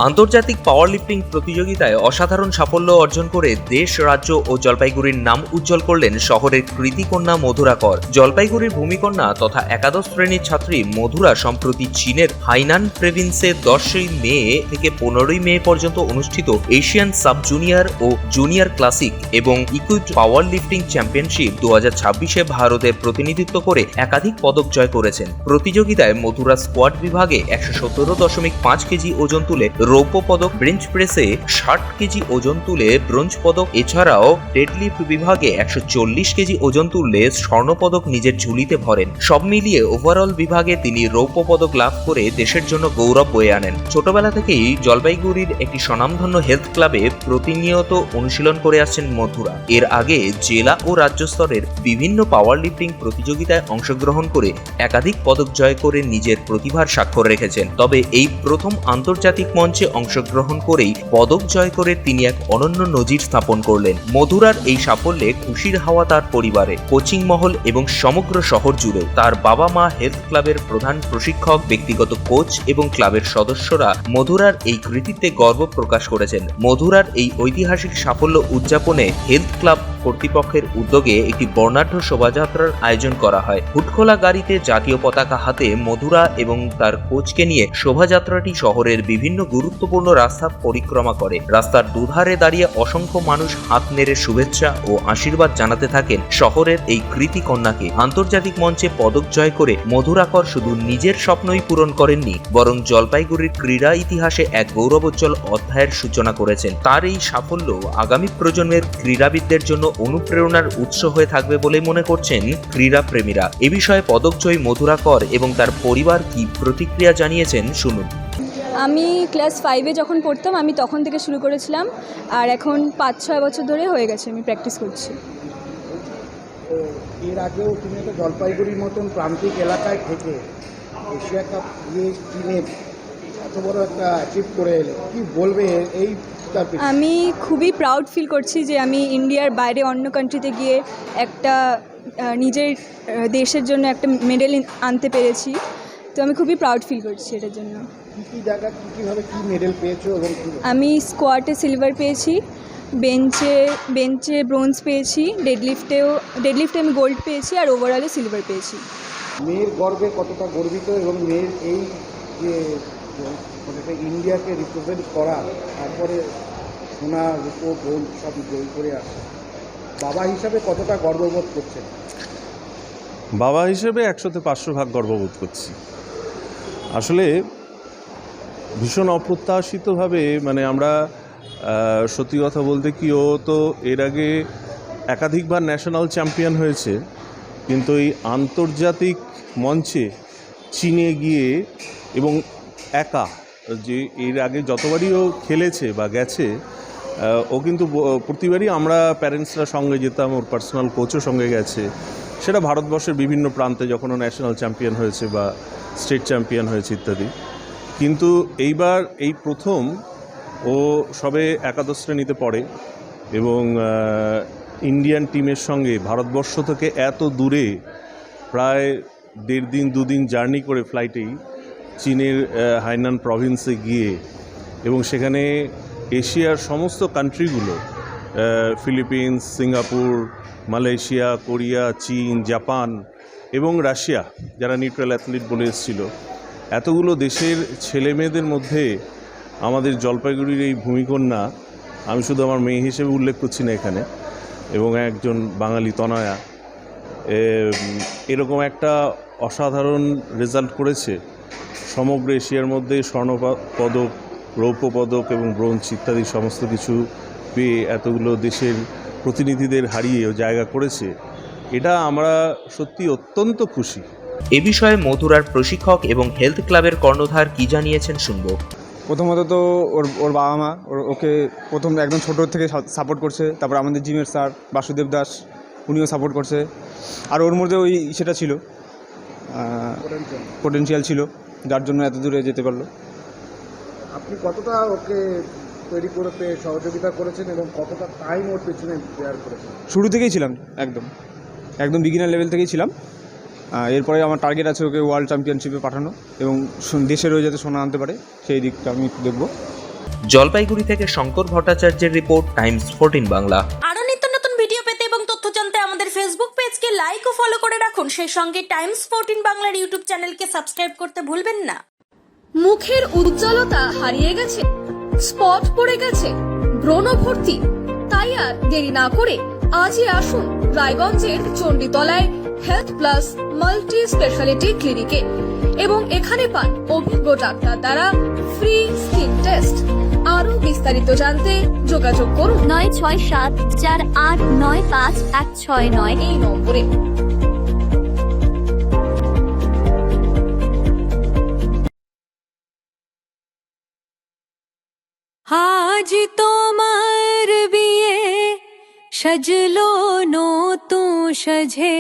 আন্তর্জাতিক পাওয়ার লিফটিং প্রতিযোগিতায় অসাধারণ সাফল্য অর্জন করে দেশ, রাজ্য ও জলপাইগুড়ির নাম উজ্জ্বল করলেন শহরের কৃতিকন্যা মধুরা কর। জলপাইগুড়ির ভূমিকন্যা তথা একাদশ শ্রেণীর ছাত্রী মধুরা সম্প্রতি চীনের হাইনান প্রভিন্সে 10 মে থেকে 15 মে পর্যন্ত অনুষ্ঠিত এশিয়ান সাব জুনিয়র ও জুনিয়র ক্লাসিক এবং ইকুইপড পাওয়ার লিফটিং চ্যাম্পিয়নশিপ 2026-এ ভারতের প্রতিনিধিত্ব করে একাধিক পদক জয় করেছেন। প্রতিযোগিতায় মধুরা স্কোয়াড বিভাগে 117.5 কেজি ওজন তুলে রৌপ্য পদক, বেঞ্চ প্রেসে 60 কেজি ওজন তুলে ব্রোঞ্জ পদক, এছাড়াও ডেডলিফট বিভাগে 140 কেজি ওজন তুললে স্বর্ণ পদক নিজের ঝুলিতে ভরেন। সব মিলিয়ে ওভারঅল বিভাগে তিনি রৌপ্য পদক লাভ করে দেশের জন্য গৌরব বয়ে আনেন। ছোটবেলা থেকেই জলপাইগুড়ির একটি স্বনামধন্য হেলথ ক্লাবে প্রতিনিয়ত অনুশীলন করে আসছেন মধুরা। এর আগে জেলা ও রাজ্য স্তরের বিভিন্ন পাওয়ার লিফটিং প্রতিযোগিতায় অংশগ্রহণ করে একাধিক পদক জয় করে নিজের প্রতিভার স্বাক্ষর রেখেছেন। তবে এই প্রথম আন্তর্জাতিক মঞ্চে অংশগ্রহণ করেই পদক জয় করে তিনি এক অনন্য নজির স্থাপন করলেন। মধুরার এই সাফল্যে খুশির হাওয়া তার পরিবারে, কোচিং মহল এবং সমগ্র শহর জুড়ে। তার বাবা মা, হেলথ ক্লাবের প্রধান প্রশিক্ষক, ব্যক্তিগত কোচ এবং ক্লাবের সদস্যরা মধুরার এই কৃতিত্বে গর্ব প্রকাশ করেছেন। মধুরার এই ঐতিহাসিক সাফল্য উদযাপনে হেলথ ক্লাব কর্তৃপক্ষের উদ্যোগে একটি বর্ণাঢ্য শোভাযাত্রার আয়োজন করা হয়। হুটখোলা গাড়িতে জাতীয় পতাকা হাতে মধুরা এবং তার কোচকে নিয়ে শোভাযাত্রাটি শহরের বিভিন্ন গুরুত্বপূর্ণ রাস্তা পরিক্রমা করে। রাস্তার দুধারে দাঁড়িয়ে অসংখ্য মানুষ হাত নেড়ে শুভেচ্ছা ও আশীর্বাদ জানাতে থাকেন শহরের এই কৃতি কন্যাকে। আন্তর্জাতিক মঞ্চে পদক জয় করে মধুরা কর শুধু নিজের স্বপ্নই পূরণ করেননি, বরং জলপাইগুড়ির ক্রীড়া ইতিহাসে এক গৌরবোজ্জ্বল অধ্যায়ের সূচনা করেছেন। তার এই সাফল্য আগামী প্রজন্মের ক্রীড়াবিদদের জন্য অনুপ্রেরণার উৎস হয়ে থাকবে বলে মনে করছেন ক্রীড়া প্রেমীরা। এ বিষয়ে পদকজয়ী মধুরা কর এবং তার পরিবার কি প্রতিক্রিয়া জানিয়েছেন শুনুন। আমি ক্লাস 5-এ যখন পড়তাম আমি তখন থেকে শুরু করেছিলাম, আর এখন 5-6 বছর ধরে হয়ে গেছে আমি প্র্যাকটিস করছি। এর আগেও তুমি একটা জলপাইগুড়ির মতন প্রান্তিক এলাকায় থেকে এশিয়া কাপ টিমে এত বড় একটা অ্যাচিভ করে এলে, কি বলবে এই? আমি খুবই প্রাউড ফিল করছি যে আমি ইন্ডিয়ার বাইরে অন্য কান্ট্রিতে গিয়ে একটা নিজের দেশের জন্য একটা মেডেল আনতে পেরেছি। তো আমি খুবই প্রাউড ফিল করছি এটার জন্য। কী জায়গায় কীভাবে কী মেডেল পেয়েছো? এবং আমি স্কোয়াটে সিলভার পেয়েছি, বেঞ্চে ব্রোঞ্জ পেয়েছি, ডেডলিফটে আমি গোল্ড পেয়েছি, আর ওভারঅলে সিলভার পেয়েছি। মেয়ের গর্বে কতটা গর্বিত এবং মেয়ের এই যে ইন্ডিয়াকে রিপ্রেজেন্ট করা, তারপরে সোনা, রূপো, গোল্ড সব জয় করে আসে, বাবা হিসাবে কতটা গর্ববোধ করছেন? বাবা হিসেবে 100-500 ভাগ গর্ববোধ করছি। আসলে ভীষণ অপ্রত্যাশিতভাবে, মানে আমরা সত্যি কথা বলতে কি, ও তো এর আগে একাধিকবার ন্যাশনাল চ্যাম্পিয়ন হয়েছে, কিন্তু এই আন্তর্জাতিক মঞ্চে চীনে গিয়ে এবং একা, যে এর আগে যতবারই ও খেলেছে বা গেছে, ও কিন্তু প্রতিবারই আমরা প্যারেন্টসরা সঙ্গে যেতাম, ওর পার্সোনাল কোচও সঙ্গে গেছে। সেটা ভারতবর্ষের বিভিন্ন প্রান্তে যখন ও ন্যাশনাল চ্যাম্পিয়ন হয়েছে বা স্টেট চ্যাম্পিয়ন হয়েছে ইত্যাদি। কিন্তু এইবার এই প্রথম ও সবে একাদশ শ্রেণীতে পড়ে এবং ইন্ডিয়ান টিমের সঙ্গে ভারতবর্ষ থেকে এত দূরে প্রায় 1.5 দিন 2 দিন জার্নি করে ফ্লাইটেই চীনের হাইনান প্রভিন্সে গিয়ে এবং সেখানে এশিয়ার সমস্ত কান্ট্রিগুলো, ফিলিপিন্স, সিঙ্গাপুর, মালয়েশিয়া, কোরিয়া, চীন, জাপান এবং রাশিয়া, যারা নিউট্রাল অ্যাথলিট বলে এসেছিল, এতগুলো দেশের ছেলে মেয়েদের মধ্যে আমাদের জলপাইগুড়ির এই ভূমিকন্যা, আমি শুধু আমার মেয়ে হিসেবে উল্লেখ করছি না এখানে, এবং একজন বাঙালি তনয়া, এরকম একটা অসাধারণ রেজাল্ট করেছে। সমগ্র এশিয়ার মধ্যে স্বর্ণ পদক, রৌপ্য পদক এবং ব্রোঞ্জ ইত্যাদি সমস্ত কিছু পেয়ে এতগুলো দেশের প্রতিনিধিদের হারিয়ে জায়গা করেছে। এটা আমরা সত্যি অত্যন্ত খুশি। এ বিষয়ে মধুরার প্রশিক্ষক এবং হেলথ ক্লাবের কর্ণধার কি জানিয়েছেন শুনব। প্রথমত তো ওর বাবা মা ওকে প্রথম একদম ছোটো থেকে সাপোর্ট করছে। তারপর আমাদের জিমের স্যার বাসুদেব দাস, উনিও সাপোর্ট করছে। আর ওর মধ্যে ওই সেটা ছিল, পোটেনশিয়াল ছিল, যার জন্য এত দূরে যেতে পারলো। আপনি কতটা ওকে তৈরি করতে সহযোগিতা করেছেন এবং কতটা টাইম ওর পেছনে দেওয়ার করেছেন? শুরু থেকেই ছিলাম, একদম বিগিনার লেভেল থেকেই ছিলাম। এরপরে আমার টার্গেট আছে ওকে ওয়ার্ল্ড চ্যাম্পিয়নশিপে পাঠানো এবং দেশেরও যাতে সোনা আনতে পারে, সেই দিকটা আমি দেখব। জলপাইগুড়ি থেকে শঙ্কর ভট্টাচার্যের রিপোর্ট, টাইমস 14 বাংলা। আরো নিত্য নতুন ভিডিও পেতে এবং তথ্য জানতে আমাদের ফেসবুক পেজকে লাইক ও ফলো করে রাখুন। সেই সঙ্গে টাইমস 14 বাংলার ইউটিউব চ্যানেলকে সাবস্ক্রাইব করতে ভুলবেন না। মুখের উজ্জ্বলতা হারিয়ে গেছে, স্পট পড়ে গেছে, ব্রণ ভর্তি, তাই আর দেরি না করে আজই আসুন রায়গঞ্জের চণ্ডীতলায় হেলথ প্লাস মাল্টি স্পেশালিটি ক্লিনিকে এবং এখানে পান অভিজ্ঞ ডাক্তার দ্বারা ফ্রি স্কিন টেস্ট। আরো বিস্তারিত জানতে যোগাযোগ করুন 9674895169 এই নম্বরে। আজ তোমার বিয়ে সাজলো নতুন সাজে